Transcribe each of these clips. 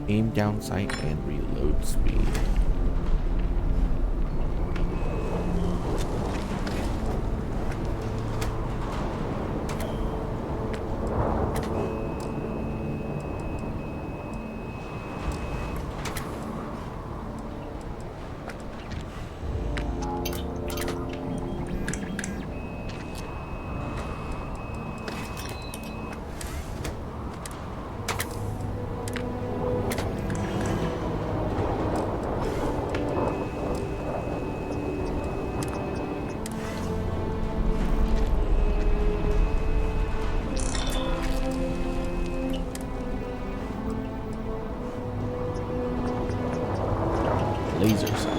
Aim down sight and reload speed. Laser sight.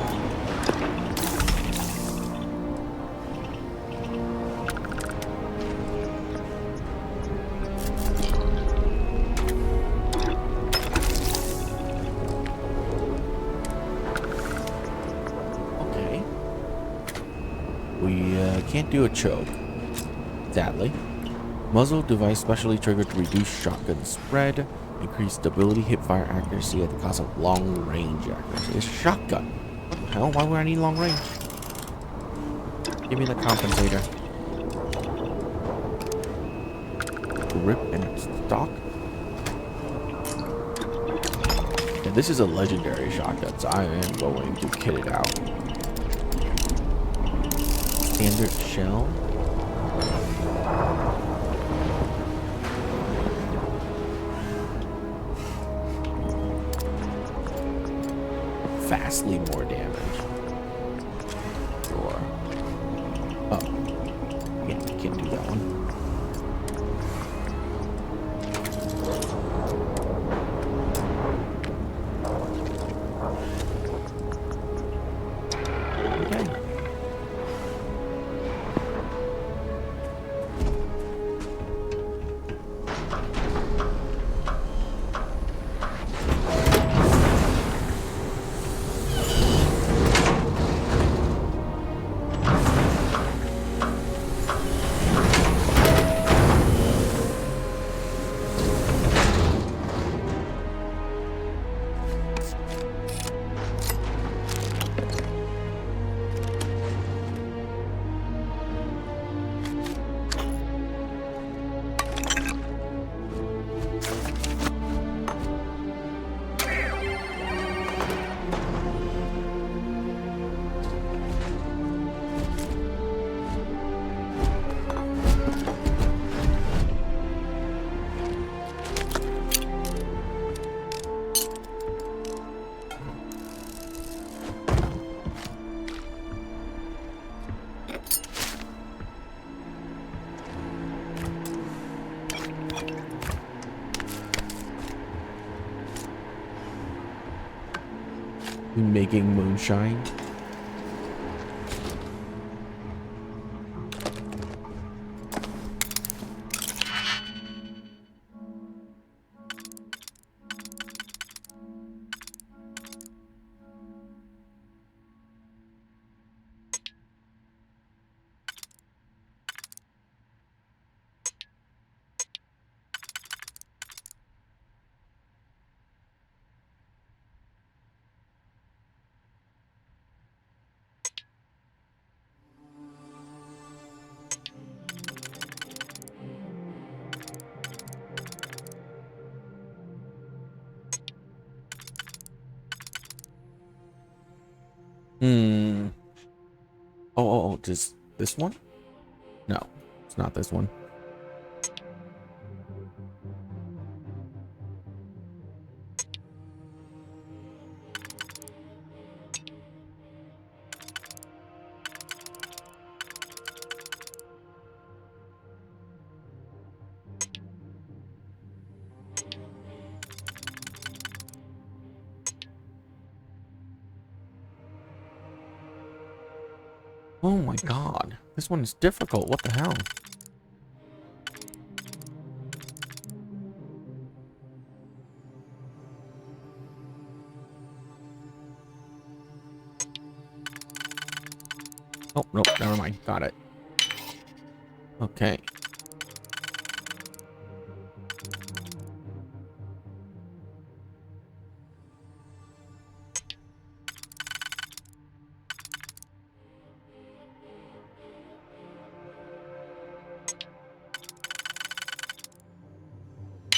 Okay. We can't do a choke. Sadly. Muzzle device specially triggered to reduce shotgun spread. Increase stability, hipfire accuracy at the cost of long range accuracy. It's shotgun. What the hell? Why would I need long range? Give me the compensator. Grip and stock. And this is a legendary shotgun, so I am going to kit it out. Standard shell. Vastly more damage. Sure. Oh. Yeah, can't do that one. Making moonshine. Oh, does this one? No, it's not this one. Oh my god. This one is difficult. What the hell? Oh, nope, never mind. Got it. Okay.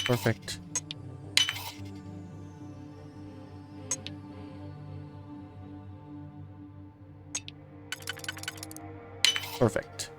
Perfect. Perfect.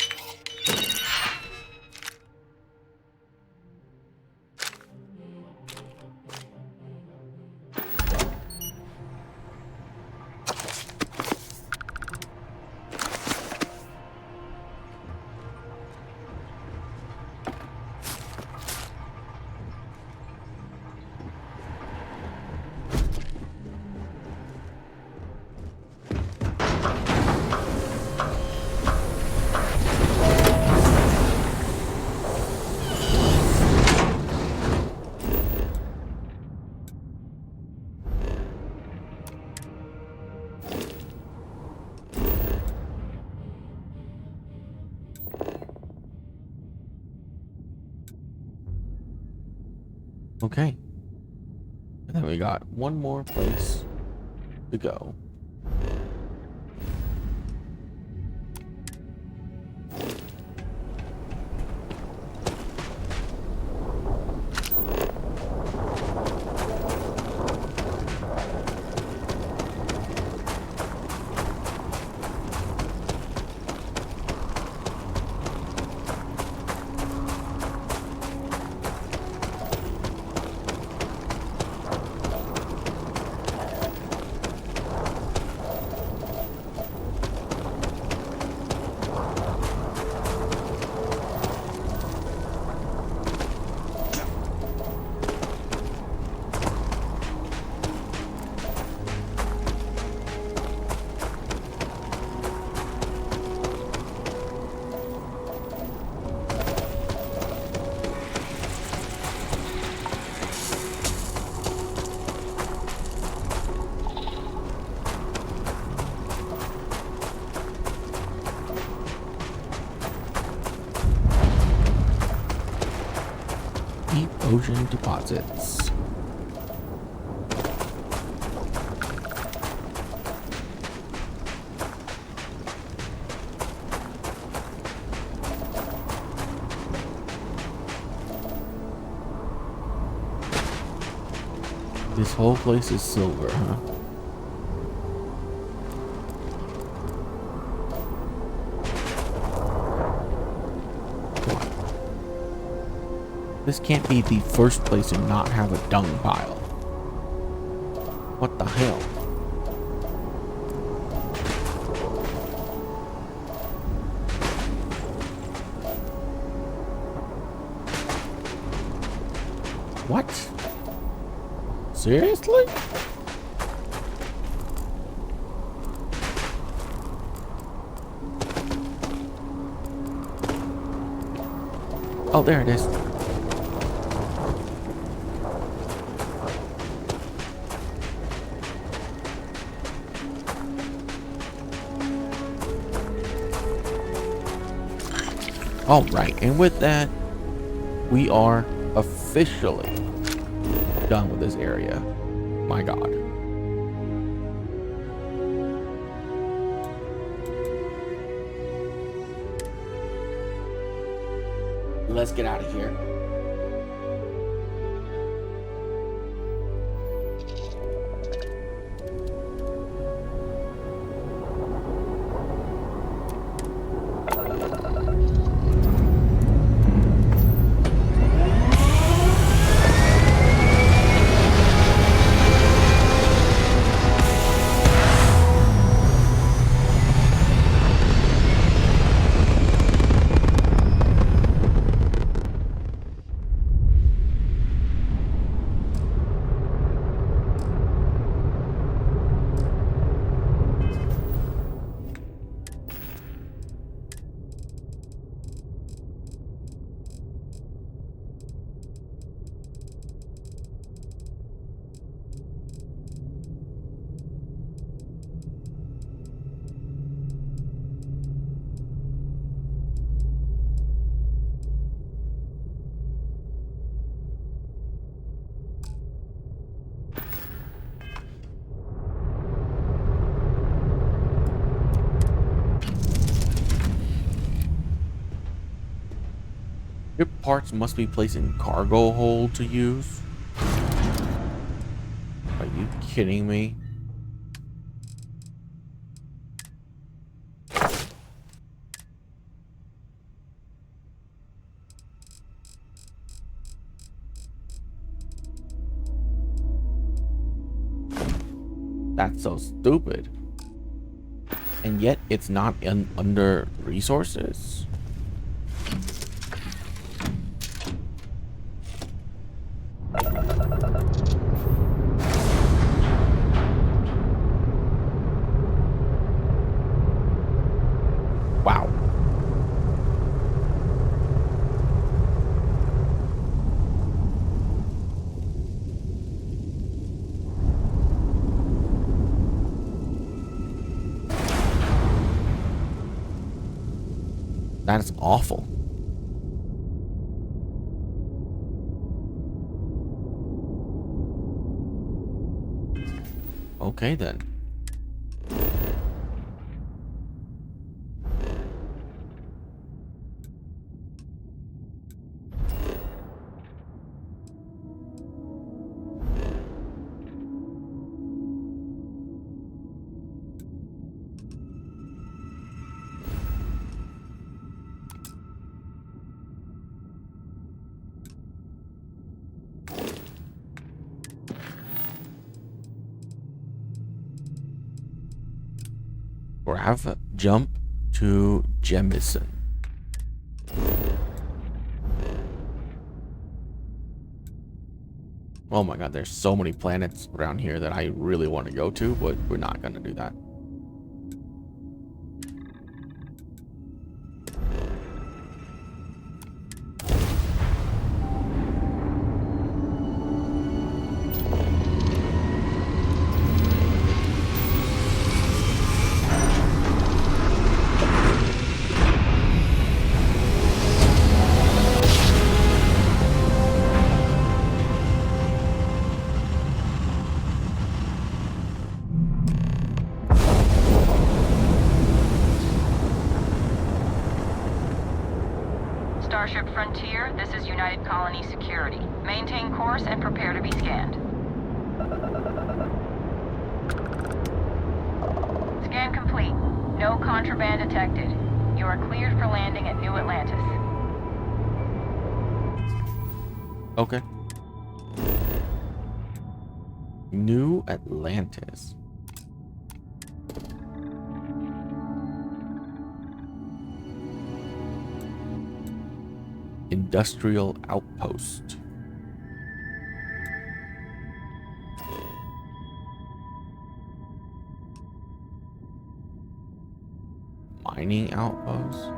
Okay. And then we got one more place to go. Deep ocean deposits. This whole place is silver, huh? This can't be the first place to not have a dung pile. What the hell? What? Seriously? Oh, there it is. All right, and with that, we are officially done with this area. My God. Let's get out of here. Ship parts must be placed in cargo hold to use. Are you kidding me? That's so stupid. And yet it's not under resources. Wow. That's awful. Okay then. Grab, jump to Jemison. Oh my god, there's so many planets around here that I really want to go to, but we're not going to do that. Starship Frontier, this is United Colony Security. Maintain course and prepare to be scanned. Scan complete. No contraband detected. You are cleared for landing at New Atlantis. Okay. New Atlantis. Industrial outpost. Mining outpost.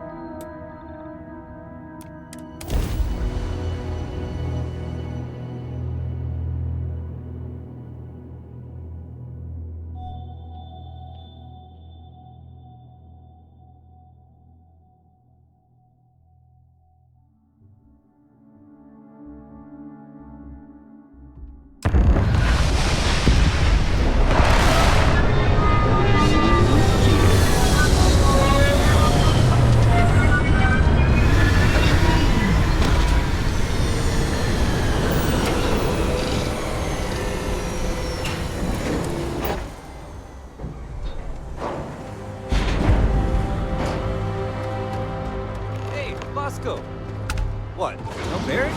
What? No Barrett?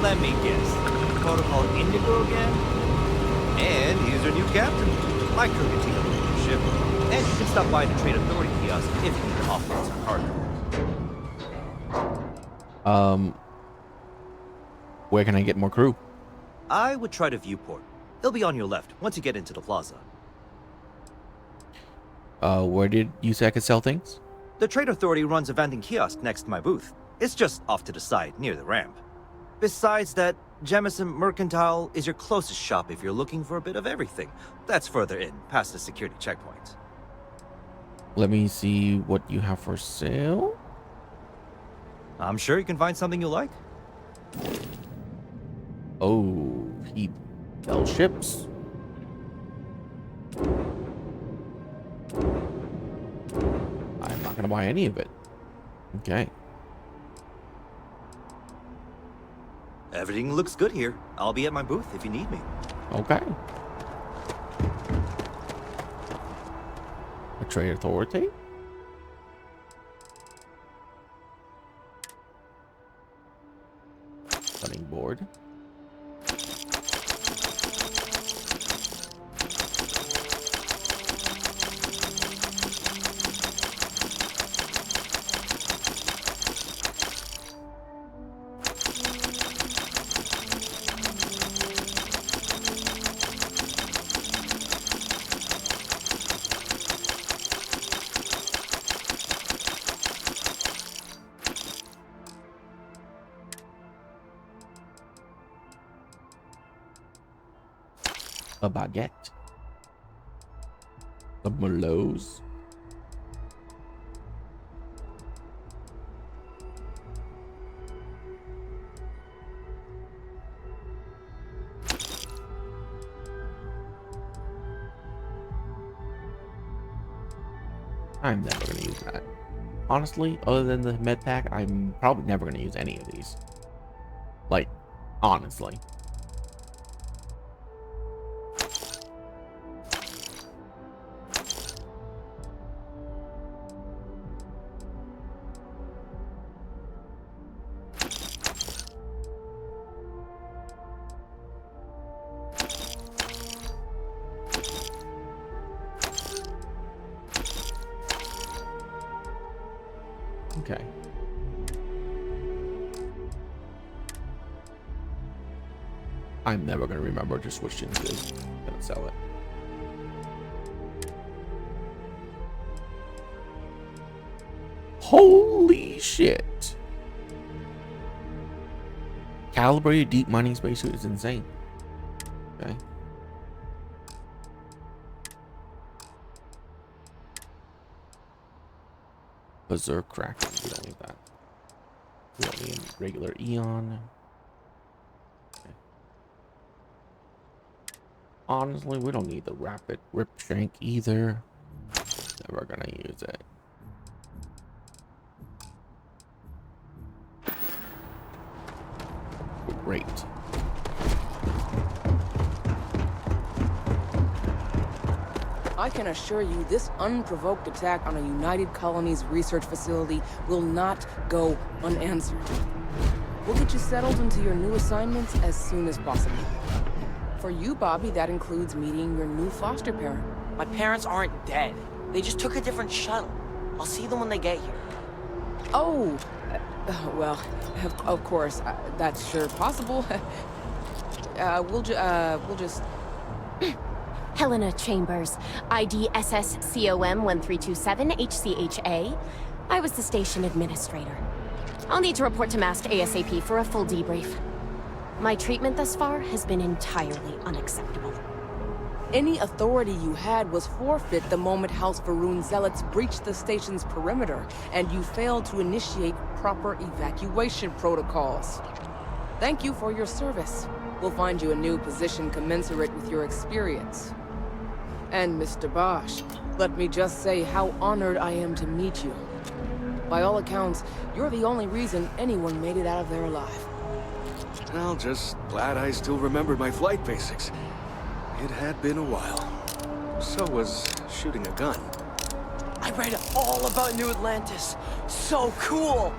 Let me guess. Protocol Indigo again? And he's your new captain. My crew can take over your ship. And you can stop by the Trade Authority kiosk if you need to offload some cargo. Where can I get more crew? I would try to viewport. It'll be on your left once you get into the plaza. Where did you say I could sell things? The Trade Authority runs a vending kiosk next to my booth. It's just off to the side, near the ramp. Besides that, Jemison Mercantile is your closest shop if you're looking for a bit of everything. That's further in, past the security checkpoint. Let me see what you have for sale. I'm sure you can find something you like. Oh, he sells ships. I'm not gonna buy any of it. Okay. Everything looks good here. I'll be at my booth if you need me. Okay. Betray authority? Cutting board. A baguette. The Merlots. I'm never going to use that. Honestly, other than the med pack, I'm probably never going to use any of these. Like, honestly. Okay. I'm never going to remember just which into this. I'm going to sell it. Holy shit. Calibrated deep mining spacesuit is insane. Okay. Berserk Kraken. We don't need that. We don't need regular Eon. Okay. Honestly, we don't need the rapid rip shank either. Never gonna use it. Great. I can assure you this unprovoked attack on a United Colonies research facility will not go unanswered. We'll get you settled into your new assignments as soon as possible. For you, Bobby, that includes meeting your new foster parent. My parents aren't dead. They just took a different shuttle. I'll see them when they get here. Oh, well, of course, that's sure possible. We'll just... Helena Chambers, ID SSCOM 1327 HCHA. I was the station administrator. I'll need to report to MAST ASAP for a full debrief. My treatment thus far has been entirely unacceptable. Any authority you had was forfeit the moment House Varun zealots breached the station's perimeter, and you failed to initiate proper evacuation protocols. Thank you for your service. We'll find you a new position commensurate with your experience. And Mr. Bosch, let me just say how honored I am to meet you. By all accounts, you're the only reason anyone made it out of there alive. Well, just glad I still remembered my flight basics. It had been a while. So was shooting a gun. I read all about New Atlantis. So cool!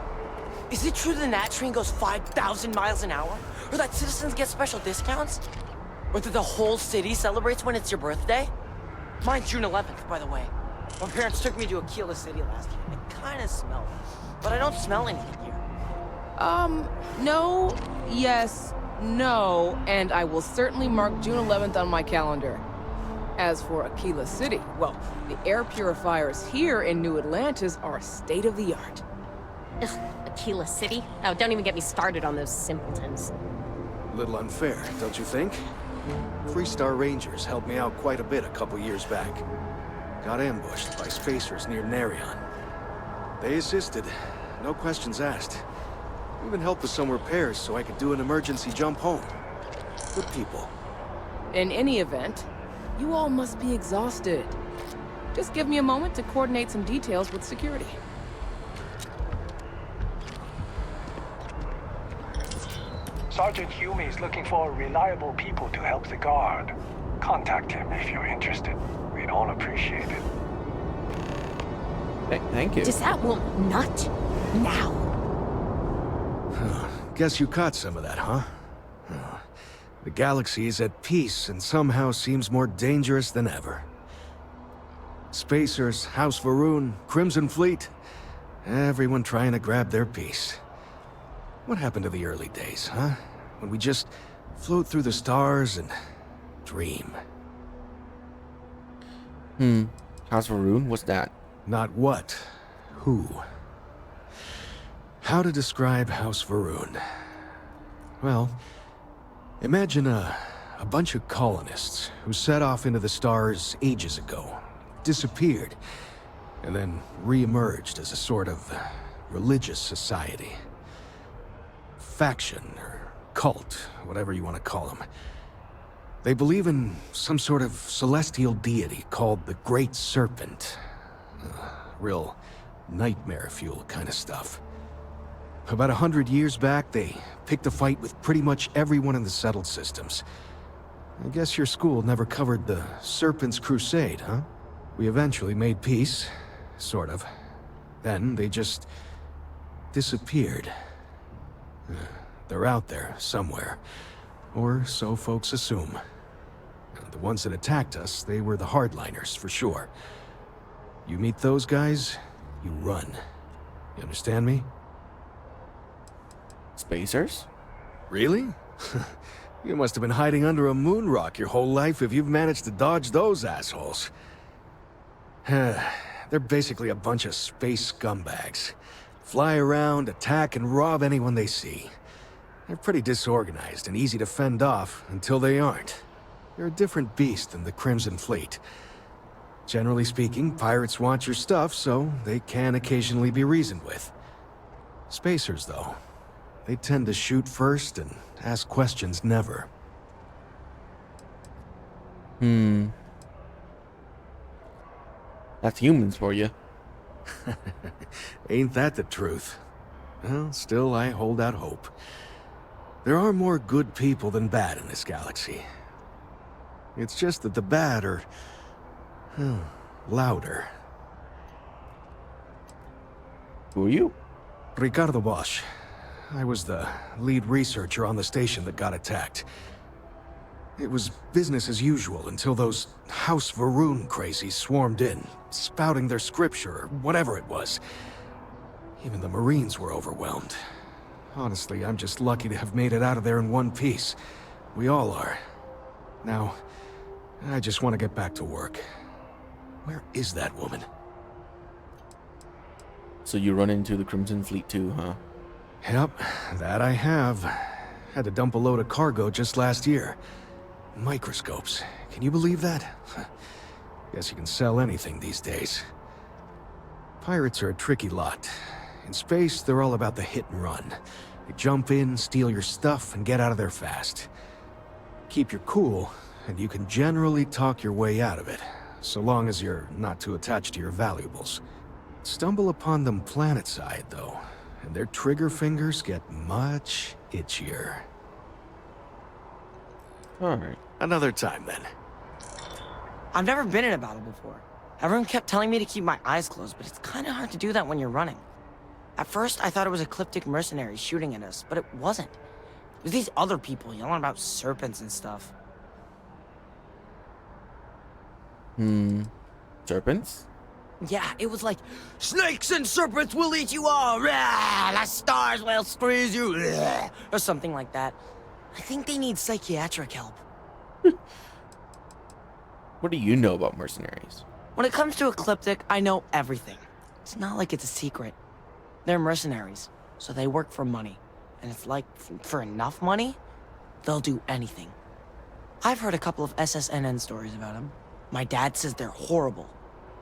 Is it true the Nat train goes 5,000 miles an hour? Or that citizens get special discounts? Or that the whole city celebrates when it's your birthday? Mine's June 11th, by the way. My parents took me to Aquila City last year. I kinda smell it. But I don't smell anything here. No, yes, no, and I will certainly mark June 11th on my calendar. As for Aquila City, well, the air purifiers here in New Atlantis are state-of-the-art. Ugh, Aquila City? Oh, don't even get me started on those simpletons. Little unfair, don't you think? Freestar Rangers helped me out quite a bit a couple years back. Got ambushed by spacers near Narion. They assisted, no questions asked. Even helped with some repairs so I could do an emergency jump home. Good people. In any event, you all must be exhausted. Just give me a moment to coordinate some details with security. Sergeant Yumi is looking for reliable people to help the guard. Contact him if you're interested. We'd all appreciate it. Thank you. Does that will not now? Guess you caught some of that, huh? The galaxy is at peace and somehow seems more dangerous than ever. Spacers, House Varun, Crimson Fleet, everyone trying to grab their piece. What happened to the early days, huh? When we just float through the stars and dream. House of Rune, what's that? Not what, who. How to describe House Varun? Well, imagine a bunch of colonists who set off into the stars ages ago, disappeared, and then re-emerged as a sort of religious society. Faction, or cult, whatever you want to call them. They believe in some sort of celestial deity called the Great Serpent. Real nightmare fuel kind of stuff. About 100 years back, they picked a fight with pretty much everyone in the settled systems. I guess your school never covered the Serpent's Crusade, huh? We eventually made peace, sort of. Then they just disappeared. They're out there, somewhere. Or so folks assume. The ones that attacked us, they were the hardliners, for sure. You meet those guys, you run. You understand me? Spacers? Really? You must have been hiding under a moon rock your whole life if you've managed to dodge those assholes. They're basically a bunch of space scumbags. Fly around, attack, and rob anyone they see. They're pretty disorganized and easy to fend off until they aren't. They're a different beast than the Crimson Fleet. Generally speaking, pirates want your stuff, so they can occasionally be reasoned with. Spacers, though, they tend to shoot first and ask questions never. That's humans for you. Ain't that the truth? Well, still, I hold out hope. There are more good people than bad in this galaxy. It's just that the bad are louder. Who are you? Ricardo Bosch. I was the lead researcher on the station that got attacked. It was business as usual until those House Varun crazies swarmed in, spouting their scripture or whatever it was. Even the Marines were overwhelmed. Honestly, I'm just lucky to have made it out of there in one piece. We all are. Now, I just want to get back to work. Where is that woman? So you run into the Crimson Fleet too, huh? Yep, that I have. Had to dump a load of cargo just last year. Microscopes. Can you believe that? Guess you can sell anything these days. Pirates are a tricky lot. In space, they're all about the hit and run. They jump in, steal your stuff, and get out of there fast. Keep your cool, and you can generally talk your way out of it, so long as you're not too attached to your valuables. Stumble upon them planetside, though, and their trigger fingers get much itchier. Alright. Another time, then. I've never been in a battle before. Everyone kept telling me to keep my eyes closed, but it's kind of hard to do that when you're running. At first, I thought it was ecliptic mercenaries shooting at us, but it wasn't. It was these other people yelling about serpents and stuff. Serpents? Yeah, it was like, snakes and serpents will eat you all, rah, the stars will squeeze you, rah, or something like that. I think they need psychiatric help. What do you know about mercenaries? When it comes to ecliptic, I know everything. It's not like it's a secret. They're mercenaries, so they work for money. And it's like, for enough money, they'll do anything. I've heard a couple of SSNN stories about them. My dad says they're horrible.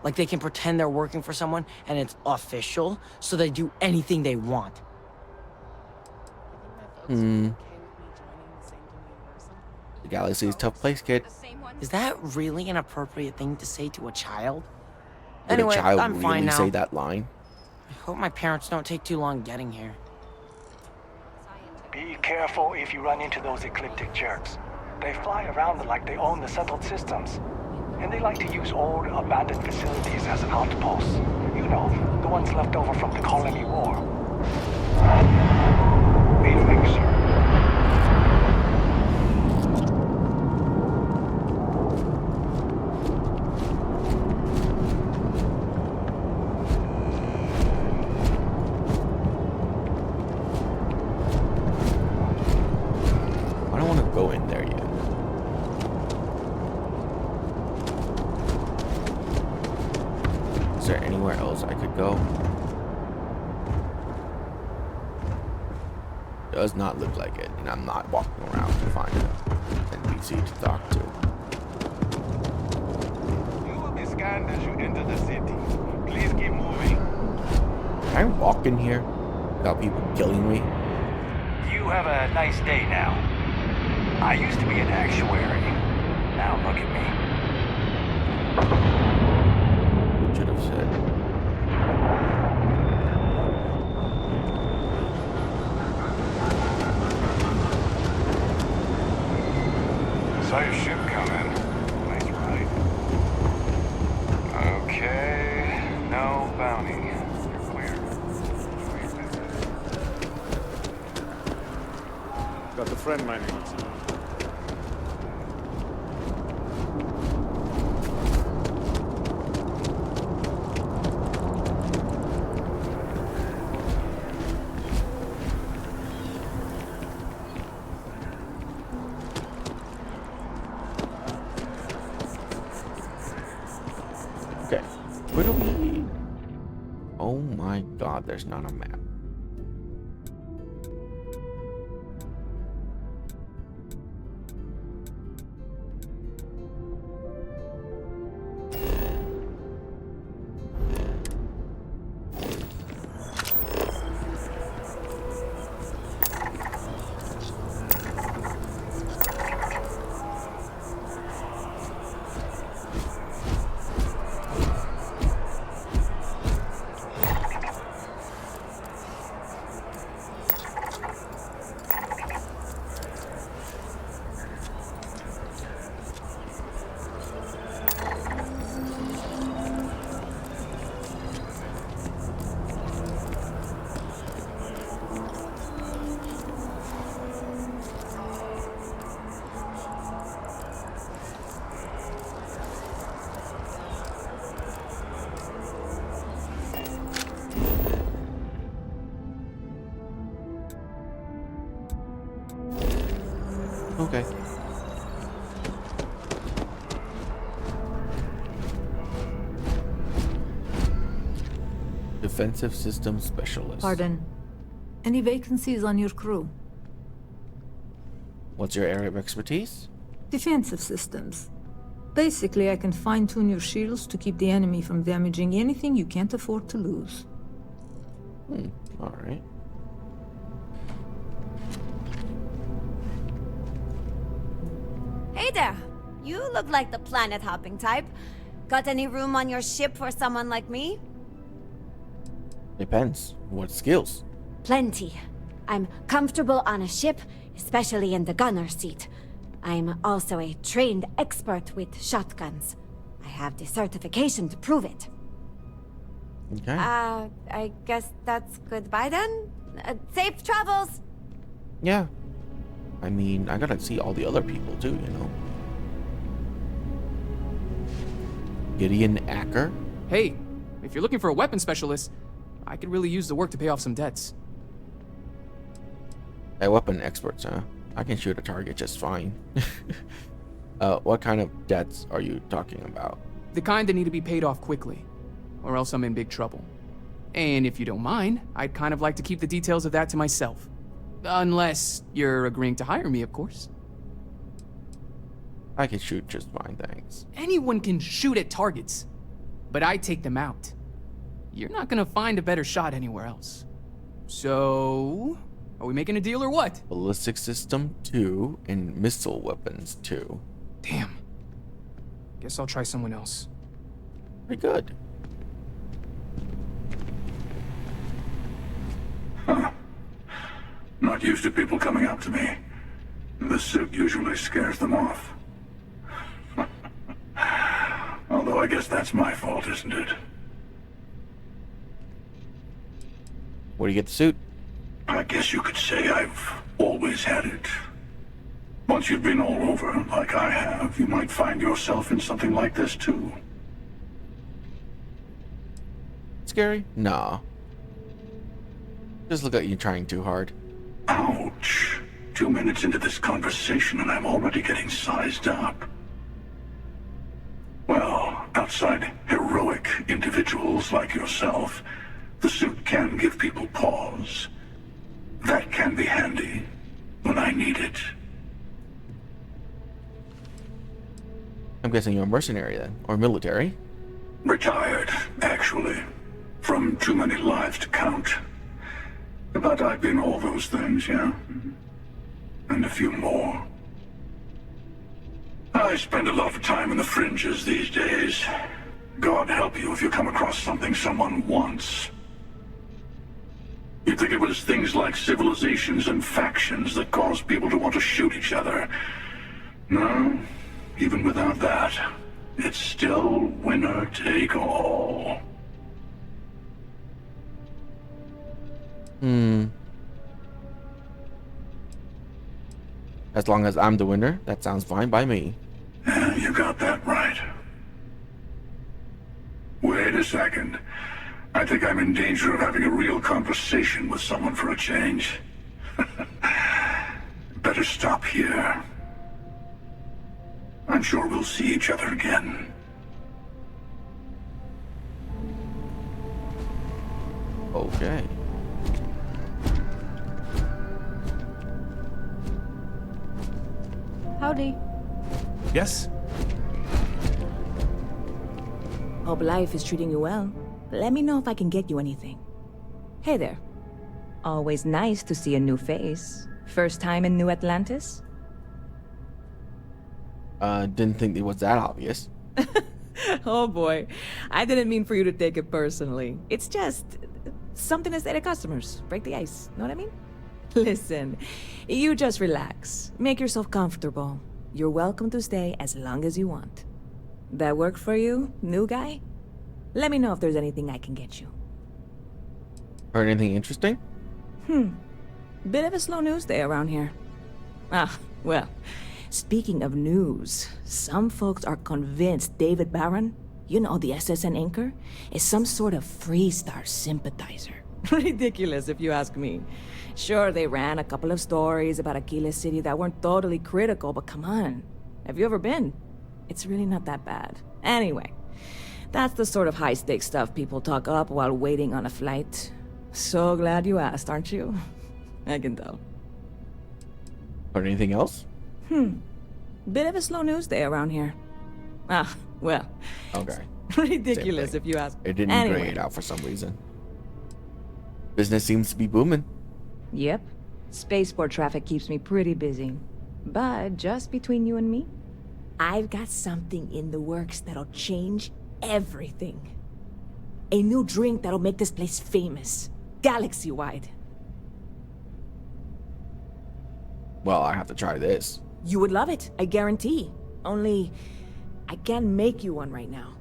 Like they can pretend they're working for someone and it's official, so they do anything they want. The galaxy is a tough place, kid. Is that really an appropriate thing to say to a child? Would Anyway, a child I'm really fine now. say that line? I hope my parents don't take too long getting here. Be careful if you run into those ecliptic jerks. They fly around like they own the settled systems. And they like to use old, abandoned facilities as outposts. You know, the ones left over from the colony war. Evening, sir. I don't want to go in there yet. Is there anywhere else I could go? Does not look like it, and I'm not walking around to find an NPC to talk to. You will be scanned as you enter the city. Please keep moving. Can I walk in here without people killing me? You have a nice day now. I used to be an actuary. Now look at me. Should have said. Saw your ship come in. Nice ride. Okay, no bounty. You're clear. Got the friend mining on some. Okay, where do we... Oh my god, there's not a map. Okay. Defensive Systems Specialist. Pardon. Any vacancies on your crew? What's your area of expertise? Defensive systems. Basically, I can fine-tune your shields to keep the enemy from damaging anything you can't afford to lose. Alright. Hey there! You look like the planet-hopping type. Got any room on your ship for someone like me? Depends. What skills? Plenty. I'm comfortable on a ship, especially in the gunner seat. I'm also a trained expert with shotguns. I have the certification to prove it. Okay. I guess that's goodbye then? Safe travels! Yeah. I mean, I gotta see all the other people too, you know. Gideon Acker. Hey, if you're looking for a weapon specialist, I could really use the work to pay off some debts. Hey, weapon experts, huh? I can shoot a target just fine. What kind of debts are you talking about? The kind that need to be paid off quickly, or else I'm in big trouble. And if you don't mind, I'd kind of like to keep the details of that to myself. Unless you're agreeing to hire me, of course. I can shoot just fine, thanks. Anyone can shoot at targets, but I take them out. You're not gonna find a better shot anywhere else. So, are we making a deal or what? Ballistic System 2 and Missile Weapons 2. Damn. Guess I'll try someone else. Pretty good. Not used to people coming up to me. The suit usually scares them off. Although I guess that's my fault, isn't it? Where do you get the suit? I guess you could say I've always had it. Once you've been all over, like I have, you might find yourself in something like this too. Scary? Nah. Just look at you trying too hard. Ouch. 2 minutes into this conversation and I'm already getting sized up. Well, outside heroic individuals like yourself, the suit can give people pause. That can be handy when I need it. I'm guessing you're a mercenary then, or military. Retired, actually. From too many lives to count. But I've been all those things, yeah? And a few more. I spend a lot of time in the fringes these days. God help you if you come across something someone wants. You'd think it was things like civilizations and factions that cause people to want to shoot each other. No, even without that, it's still winner take all. As long as I'm the winner, that sounds fine by me. Yeah, you got that right. Wait a second. I think I'm in danger of having a real conversation with someone for a change. Better stop here. I'm sure we'll see each other again. Okay. Howdy. Yes? Hope life is treating you well. Let me know if I can get you anything. Hey there. Always nice to see a new face. First time in New Atlantis? Didn't think it was that obvious. Oh boy. I didn't mean for you to take it personally. It's just something to say to customers. Break the ice. Know what I mean? Listen, you just relax. Make yourself comfortable. You're welcome to stay as long as you want. That work for you, new guy? Let me know if there's anything I can get you. Heard anything interesting? Bit of a slow news day around here. Ah, well, speaking of news, some folks are convinced David Barron, you know, the SSN anchor, is some sort of Freestar sympathizer. Ridiculous if you ask me. Sure, they ran a couple of stories about Aquila City that weren't totally critical, but come on. Have you ever been? It's really not that bad. Anyway, that's the sort of high-stakes stuff people talk up while waiting on a flight. So glad you asked, aren't you? I can tell. Heard anything else? Bit of a slow news day around here. Ah, well. Okay. Ridiculous if you ask. It didn't grade out for some reason. Business seems to be booming. Yep. Spaceport traffic keeps me pretty busy. But just between you and me, I've got something in the works that'll change everything. A new drink that'll make this place famous. Galaxy-wide. Well, I have to try this. You would love it, I guarantee. Only, I can't make you one right now.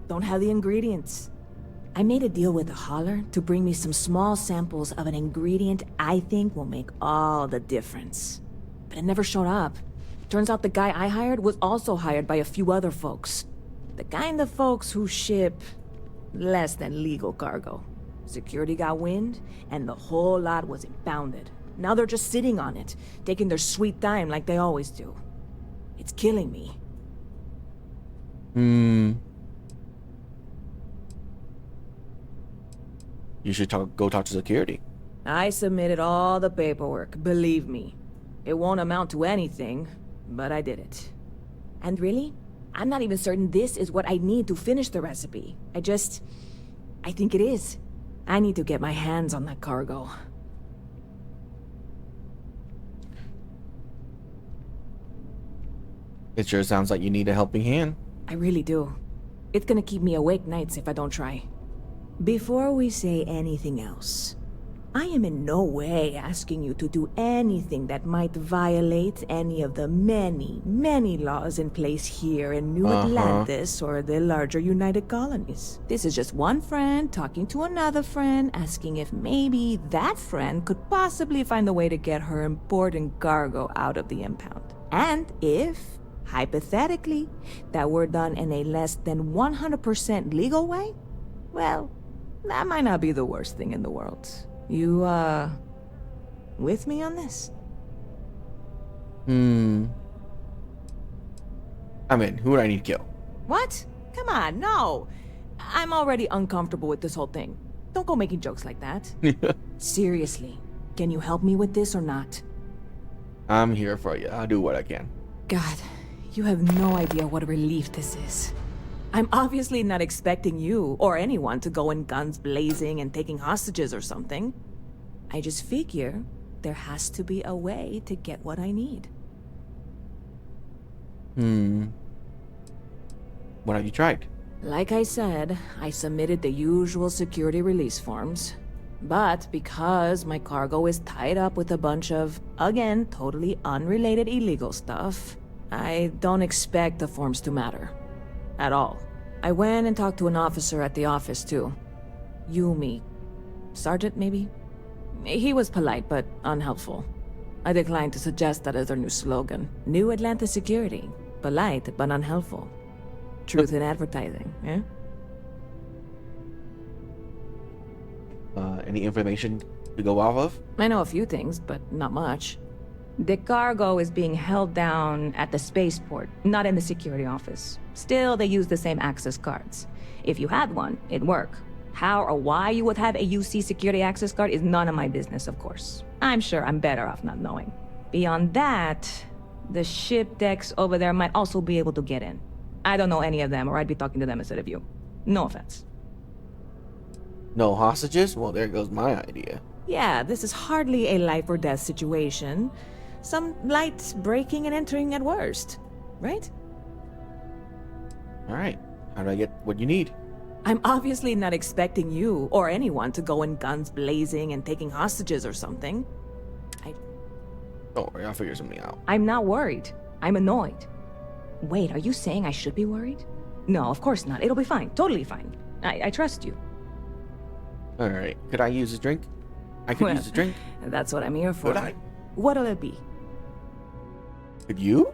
Don't have the ingredients. I made a deal with the hauler to bring me some small samples of an ingredient I think will make all the difference. But it never showed up. Turns out the guy I hired was also hired by a few other folks. The kind of folks who ship less than legal cargo. Security got wind, and the whole lot was impounded. Now they're just sitting on it, taking their sweet time like they always do. It's killing me. You should go talk to security. I submitted all the paperwork, believe me. It won't amount to anything, but I did it. And really, I'm not even certain this is what I need to finish the recipe. I think it is. I need to get my hands on that cargo. It sure sounds like you need a helping hand. I really do. It's gonna keep me awake nights if I don't try. Before we say anything else, I am in no way asking you to do anything that might violate any of the many, many laws in place here in New Atlantis or the larger United Colonies. This is just one friend talking to another friend, asking if maybe that friend could possibly find a way to get her important cargo out of the impound. And if, hypothetically, that were done in a less than 100% legal way, well, that might not be the worst thing in the world. You, with me on this? I mean, who would I need to kill? What? Come on, no. I'm already uncomfortable with this whole thing. Don't go making jokes like that. Seriously, can you help me with this or not? I'm here for you. I'll do what I can. God, you have no idea what a relief this is. I'm obviously not expecting you or anyone to go in guns blazing and taking hostages or something. I just figure there has to be a way to get what I need. What have you tried? Like I said, I submitted the usual security release forms. But because my cargo is tied up with a bunch of, again, totally unrelated illegal stuff, I don't expect the forms to matter. At all. I went and talked to an officer at the office, too. Yumi. Sergeant, maybe? He was polite, but unhelpful. I declined to suggest that as their new slogan. New Atlantis Security. Polite, but unhelpful. Truth in advertising, eh? Any information to go off of? I know a few things, but not much. The cargo is being held down at the spaceport, not in the security office. Still, they use the same access cards. If you had one, it'd work. How or why you would have a UC security access card is none of my business, of course. I'm sure I'm better off not knowing. Beyond that, the ship decks over there might also be able to get in. I don't know any of them, or I'd be talking to them instead of you. No offense. No hostages? Well, there goes my idea. Yeah, this is hardly a life or death situation. Some light breaking and entering at worst, right? Alright, how do I get what you need? I'm obviously not expecting you or anyone to go in guns blazing and taking hostages or something. Don't worry, I'll figure something out. I'm not worried. I'm annoyed. Wait, are you saying I should be worried? No, of course not. It'll be fine. Totally fine. I trust you. Alright, could I use a drink? I could use a drink. That's what I'm here for. Could I? What'll it be? Could you?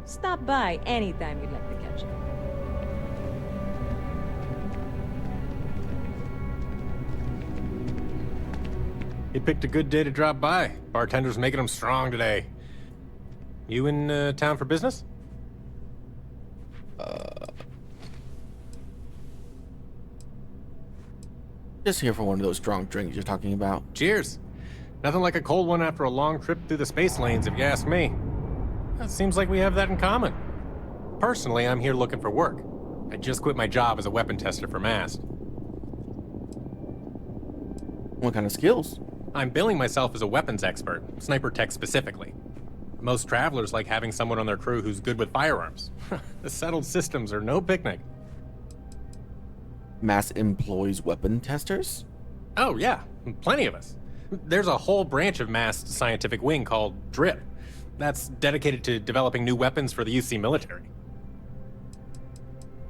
Stop by anytime you'd like to catch up. You picked a good day to drop by. Bartender's making them strong today. You in town for business? Just here for one of those strong drinks you're talking about. Cheers. Nothing like a cold one after a long trip through the space lanes, if you ask me. It seems like we have that in common. Personally, I'm here looking for work. I just quit my job as a weapon tester for MAST. What kind of skills? I'm billing myself as a weapons expert, sniper tech specifically. Most travelers like having someone on their crew who's good with firearms. The settled systems are no picnic. MAST employs weapon testers? Oh yeah, plenty of us. There's a whole branch of MAST scientific wing called DRIP. That's dedicated to developing new weapons for the UC military.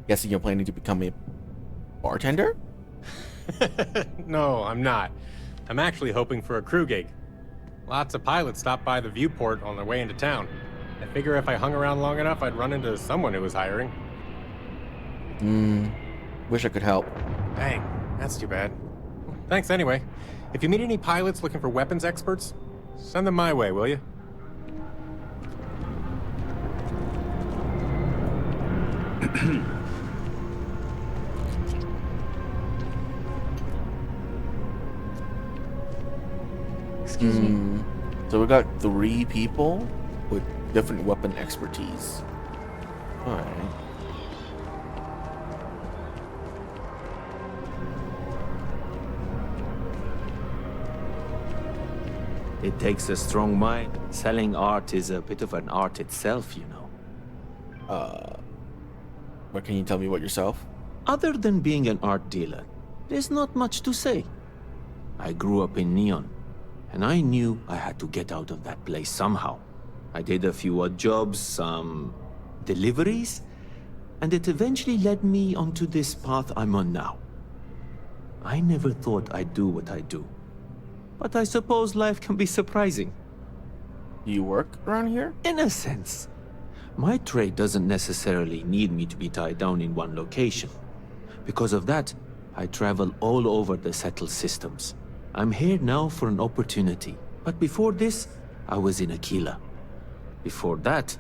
Guessing you're planning to become a bartender? No, I'm not. I'm actually hoping for a crew gig. Lots of pilots stop by the viewport on their way into town. I figure if I hung around long enough, I'd run into someone who was hiring. Wish I could help. Dang, that's too bad. Thanks anyway. If you meet any pilots looking for weapons experts, send them my way, will you? Excuse me. So we got 3 people with different weapon expertise. Alright. It takes a strong mind. Selling art is a bit of an art itself, you know. What can you tell me about yourself? Other than being an art dealer, there's not much to say. I grew up in Neon, and I knew I had to get out of that place somehow. I did a few odd jobs, some deliveries, and it eventually led me onto this path I'm on now. I never thought I'd do what I do, but I suppose life can be surprising. Do you work around here? In a sense. My trade doesn't necessarily need me to be tied down in one location. Because of that, I travel all over the settled systems. I'm here now for an opportunity, but before this, I was in Aquila. Before that,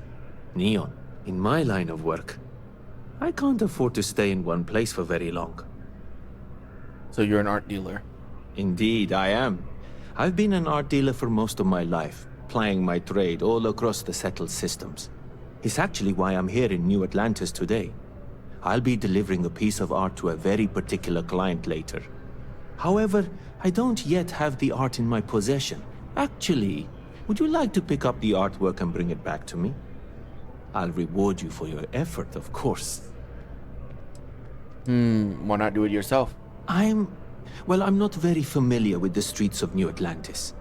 Neon. In my line of work, I can't afford to stay in one place for very long. So you're an art dealer? Indeed, I am. I've been an art dealer for most of my life, plying my trade all across the settled systems. It's actually why I'm here in New Atlantis today. I'll be delivering a piece of art to a very particular client later. However, I don't yet have the art in my possession. Actually, would you like to pick up the artwork and bring it back to me? I'll reward you for your effort, of course. Why not do it yourself? I'm not very familiar with the streets of New Atlantis.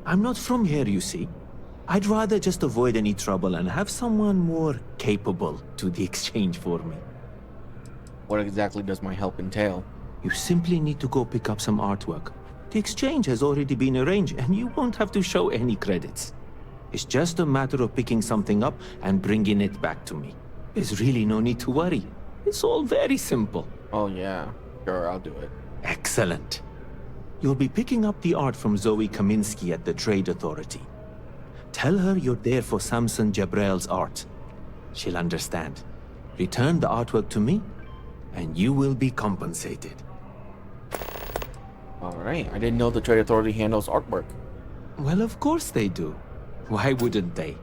I'm not from here, you see. I'd rather just avoid any trouble and have someone more capable do the exchange for me. What exactly does my help entail? You simply need to go pick up some artwork. The exchange has already been arranged and you won't have to show any credits. It's just a matter of picking something up and bringing it back to me. There's really no need to worry. It's all very simple. Oh yeah, sure, I'll do it. Excellent. You'll be picking up the art from Zoe Kaminsky at the Trade Authority. Tell her you're there for Samson Jabrel's art. She'll understand. Return the artwork to me, and you will be compensated. Alright, I didn't know the Trade Authority handles artwork. Well, of course they do. Why wouldn't they?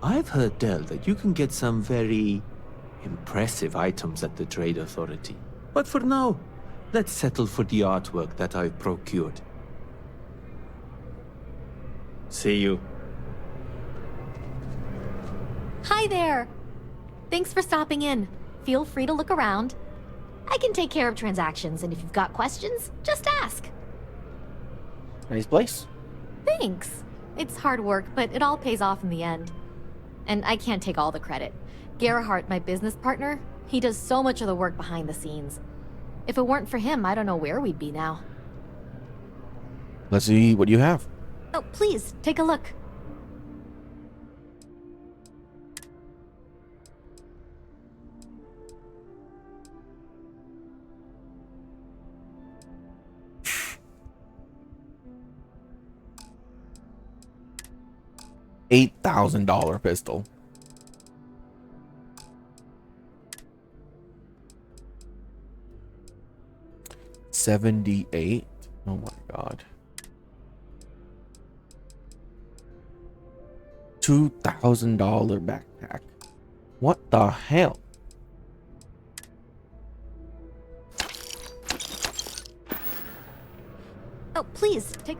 I've heard tell that you can get some very impressive items at the Trade Authority. But for now, let's settle for the artwork that I've procured. See you. Hi there! Thanks for stopping in. Feel free to look around. I can take care of transactions, and if you've got questions, just ask. Nice place. Thanks. It's hard work, but it all pays off in the end. And I can't take all the credit. Gerhardt, my business partner, he does so much of the work behind the scenes. If it weren't for him, I don't know where we'd be now. Let's see what you have. Oh, please, take a look. $8,000 pistol. $78. Oh my god. $2,000 backpack. What the hell? Oh, please, take...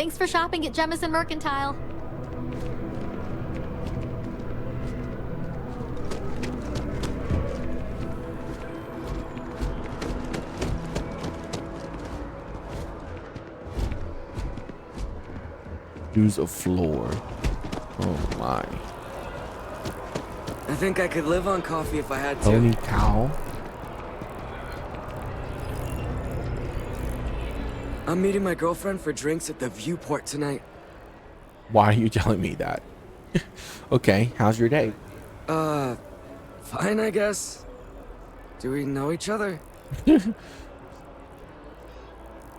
Thanks for shopping at Jemison Mercantile. Use a floor. Oh my. I think I could live on coffee if I had to. Holy cow. I'm meeting my girlfriend for drinks at the Viewport tonight. Why are you telling me that? Okay, how's your day? Fine, I guess. Do we know each other?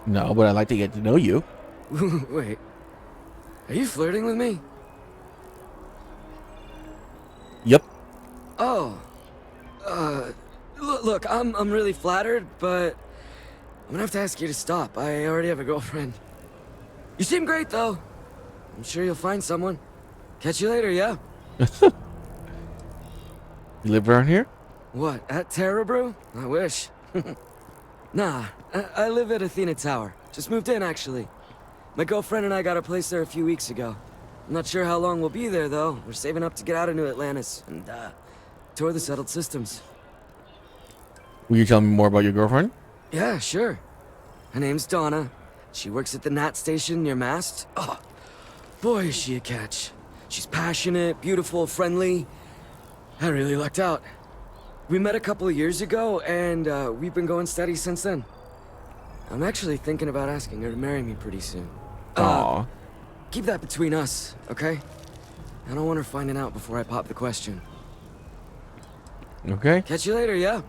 No, but I'd like to get to know you. Wait. Are you flirting with me? Yep. Oh. Look, I'm really flattered, but I'm gonna have to ask you to stop. I already have a girlfriend. You seem great, though. I'm sure you'll find someone. Catch you later, yeah? You live around here? What, at Terra Brew? I wish. Nah, I live at Athena Tower. Just moved in, actually. My girlfriend and I got a place there a few weeks ago. I'm not sure how long we'll be there, though. We're saving up to get out of New Atlantis and, tour the settled systems. Will you tell me more about your girlfriend? Yeah, sure. Her name's Donna. She works at the Nat station near Mast. Oh, boy, is she a catch. She's passionate, beautiful, friendly. I really lucked out. We met a couple of years ago, and we've been going steady since then. I'm actually thinking about asking her to marry me pretty soon. Aww. Keep that between us, okay? I don't want her finding out before I pop the question. Okay. Catch you later, yeah?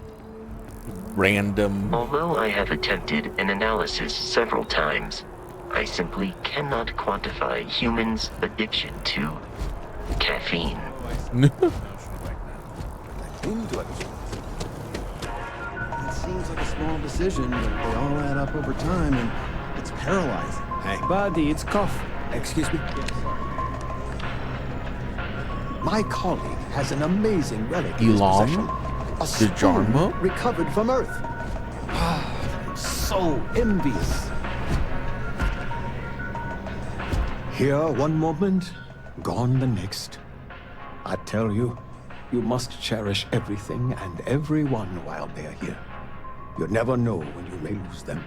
Random. Although I have attempted an analysis several times, I simply cannot quantify humans' addiction to caffeine. It seems like a small decision, but they all add up over time, and it's paralyzing. Hey. Buddy, it's cough. Excuse me? My colleague has an amazing relic in his Elon? possession. A The Jarmo? spoon recovered from Earth. I'm so envious. Here one moment, gone the next. I tell you, you must cherish everything and everyone while they're here. You never know when you may lose them.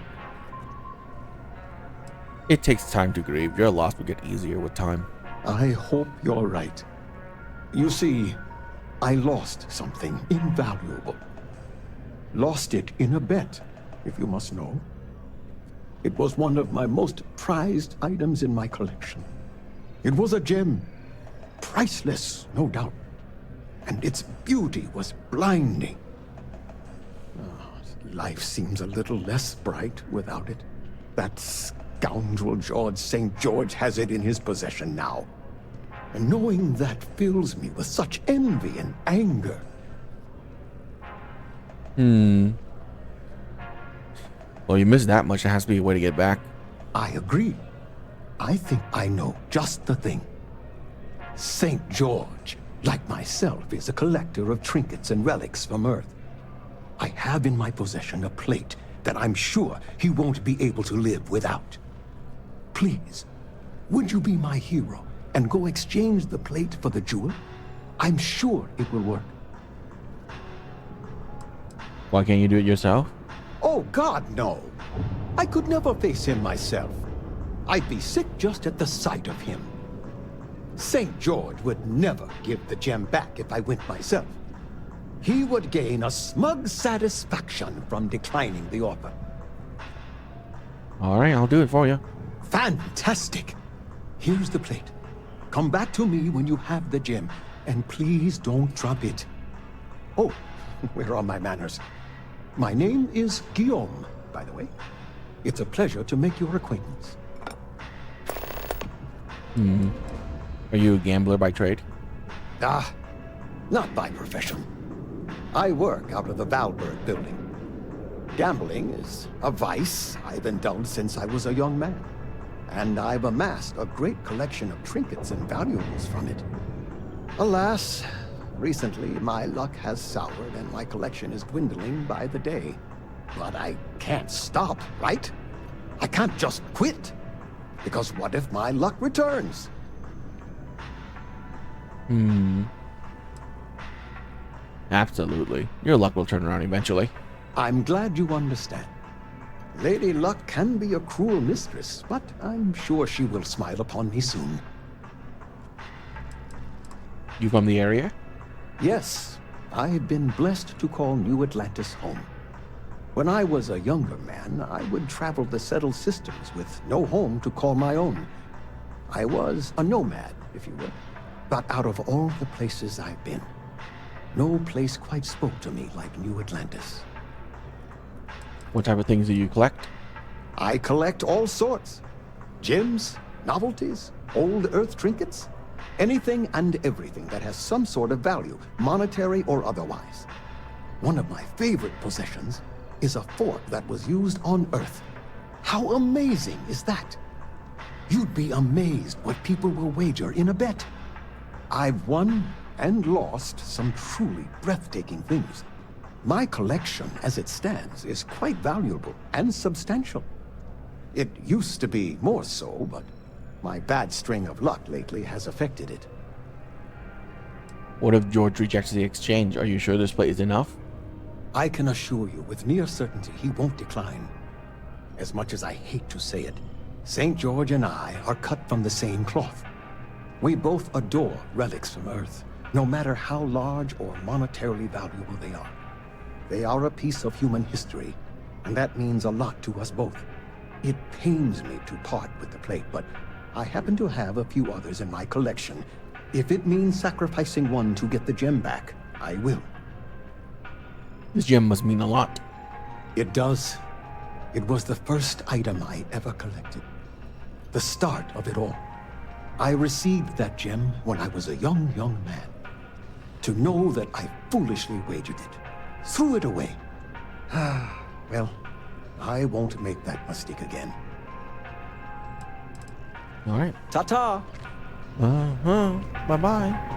It takes time to grieve. Your loss will get easier with time. I hope you're right. You see, I lost something invaluable. Lost it in a bet, if you must know. It was one of my most prized items in my collection. It was a gem. Priceless, no doubt. And its beauty was blinding. Life seems a little less bright without it. That scoundrel George St. George has it in his possession now. And knowing that fills me with such envy and anger. Well, you missed that much. There has to be a way to get back. I agree. I think I know just the thing. St. George, like myself, is a collector of trinkets and relics from Earth. I have in my possession a plate that I'm sure he won't be able to live without. Please, would you be my hero and go exchange the plate for the jewel? I'm sure it will work. Why can't you do it yourself? Oh, God, no. I could never face him myself. I'd be sick just at the sight of him. St. George would never give the gem back if I went myself. He would gain a smug satisfaction from declining the offer. All right, I'll do it for you. Fantastic. Here's the plate. Come back to me when you have the gem, and please don't drop it. Oh, where are my manners? My name is Guillaume, by the way. It's a pleasure to make your acquaintance. Are you a gambler by trade? Ah, not by profession. I work out of the Valberg building. Gambling is a vice I've indulged since I was a young man. And I've amassed a great collection of trinkets and valuables from it. Alas, recently my luck has soured and my collection is dwindling by the day. But I can't stop, right? I can't just quit. Because what if my luck returns? Absolutely. Your luck will turn around eventually. I'm glad you understand. Lady Luck can be a cruel mistress, but I'm sure she will smile upon me soon. You from the area? Yes, I've been blessed to call New Atlantis home. When I was a younger man, I would travel the settled systems with no home to call my own. I was a nomad, if you will. But out of all the places I've been, no place quite spoke to me like New Atlantis. What type of things do you collect? I collect all sorts. Gems, novelties, old Earth trinkets. Anything and everything that has some sort of value, monetary or otherwise. One of my favorite possessions is a fork that was used on Earth. How amazing is that? You'd be amazed what people will wager in a bet. I've won and lost some truly breathtaking things. My collection, as it stands, is quite valuable and substantial. It used to be more so, but my bad string of luck lately has affected it. What if George rejects the exchange? Are you sure this plate is enough? I can assure you with near certainty he won't decline. As much as I hate to say it, St. George and I are cut from the same cloth. We both adore relics from Earth, no matter how large or monetarily valuable they are. They are a piece of human history, and that means a lot to us both. It pains me to part with the plate, but I happen to have a few others in my collection. If it means sacrificing one to get the gem back, I will. This gem must mean a lot. It does. It was the first item I ever collected. The start of it all. I received that gem when I was a young man. To know that I foolishly wagered it, threw it away. Well, I won't make that mistake again. All right. Ta-ta! Bye-bye.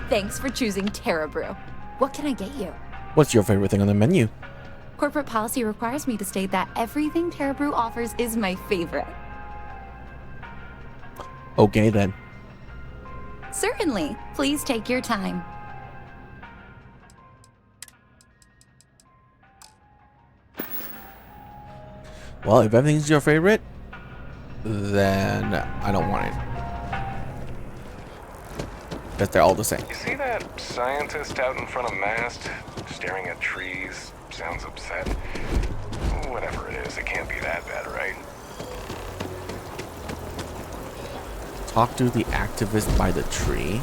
Thanks for choosing Terra Brew. What can I get you? What's your favorite thing on the menu? Corporate policy requires me to state that everything Terra Brew offers is my favorite. Okay, then. Certainly. Please take your time. Well, if everything's your favorite, then I don't want it. Because they're all the same. You see that scientist out in front of mast, staring at trees, sounds upset? Whatever it is, it can't be that bad, right? Talk to the activist by the tree.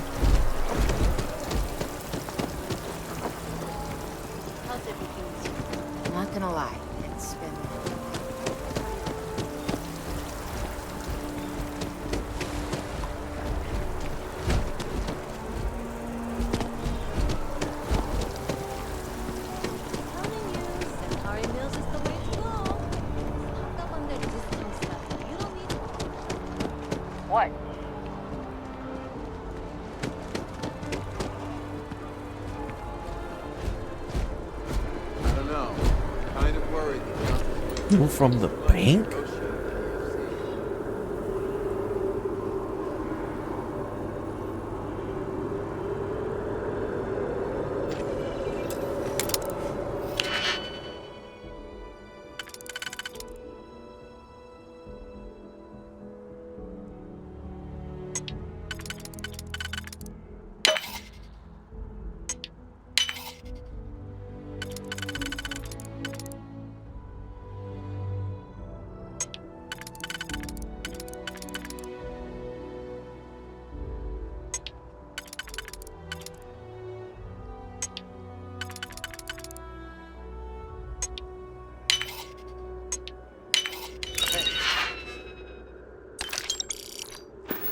I'm not gonna lie, it's been... What? I don't know. Kind of worried. You from the bank?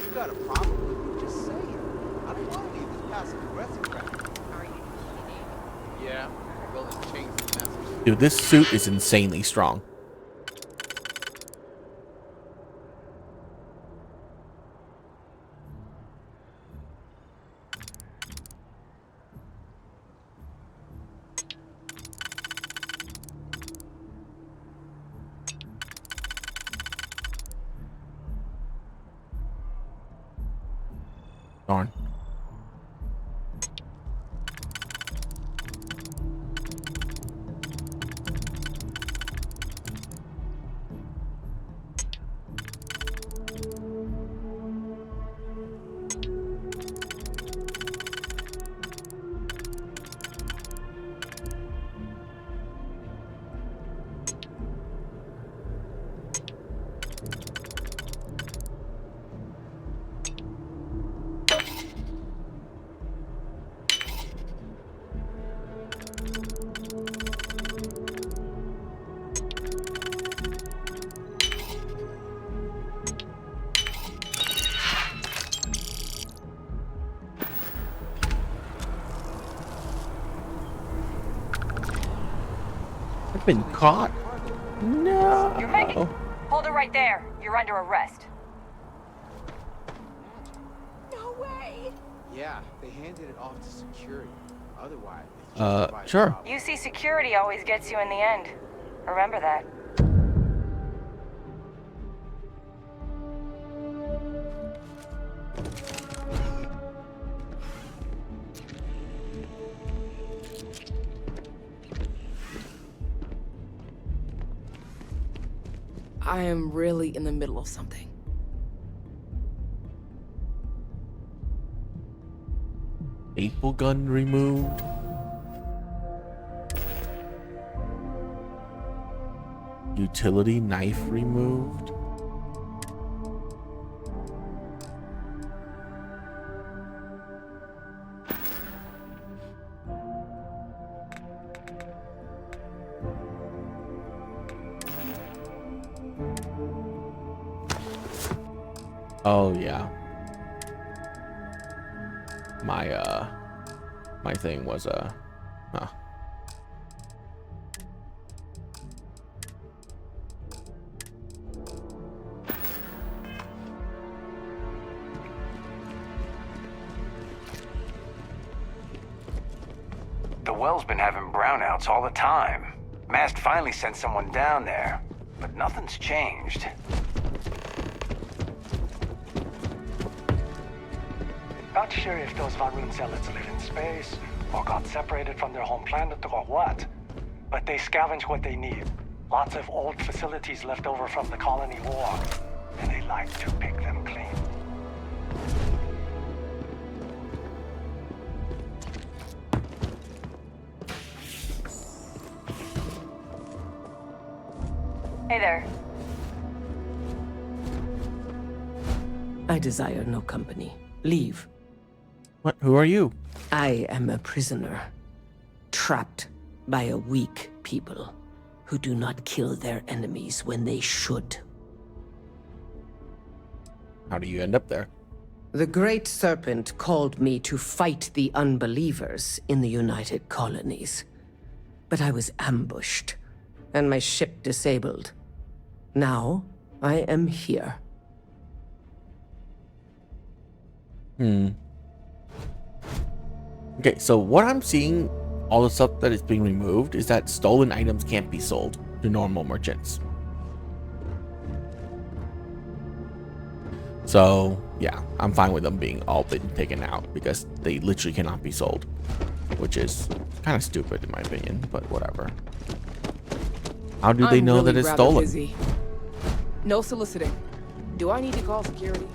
You got a problem? Just say it. I don't want to leave this passive aggressive crap. Are you kidding? Yeah. Well, this change the message. Dude, this suit is insanely strong. I've been caught. No. You're making... Hold it right there. You're under arrest. No way! Yeah, they handed it off to security. Otherwise, it's Sure. You see, security always gets you in the end. Remember that. I am really in the middle of something. Staple gun removed. Utility knife removed. Oh yeah. My thing was The well's been having brownouts all the time. Mast finally sent someone down there, but nothing's changed. Not sure if those Varun zealots live in space, or got separated from their home planet, or what. But they scavenge what they need. Lots of old facilities left over from the colony war, and they like to pick them clean. Hey there. I desire no company. Leave. What? Who are you? I am a prisoner, trapped by a weak people who do not kill their enemies when they should. How do you end up there? The Great Serpent called me to fight the unbelievers in the United Colonies. But I was ambushed, and my ship disabled. Now, I am here. Okay, so what I'm seeing, all the stuff that is being removed, is that stolen items can't be sold to normal merchants. So, yeah, I'm fine with them being all been taken out because they literally cannot be sold, which is kind of stupid in my opinion, but whatever. How do they know that it's stolen? Busy. No soliciting. Do I need to call security?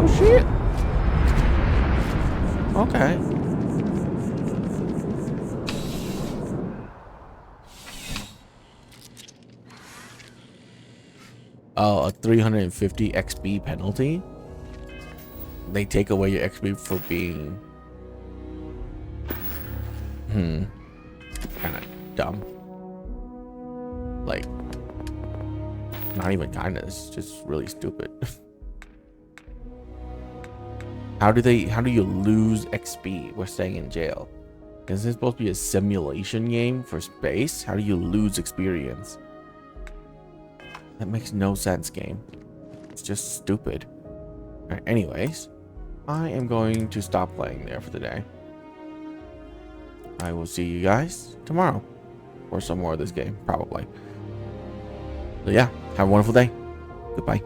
Oh shit. Okay. Oh, a 350 XP penalty? They take away your XP for being... kind of dumb. Like, not even kinda, it's just really stupid. How do you lose XP? We're staying in jail. Isn't this supposed to be a simulation game for space? How do you lose experience? That makes no sense, game. It's just stupid. Alright, anyways, I am going to stop playing there for the day. I will see you guys tomorrow. Or some more of this game, probably. So yeah, have a wonderful day. Goodbye.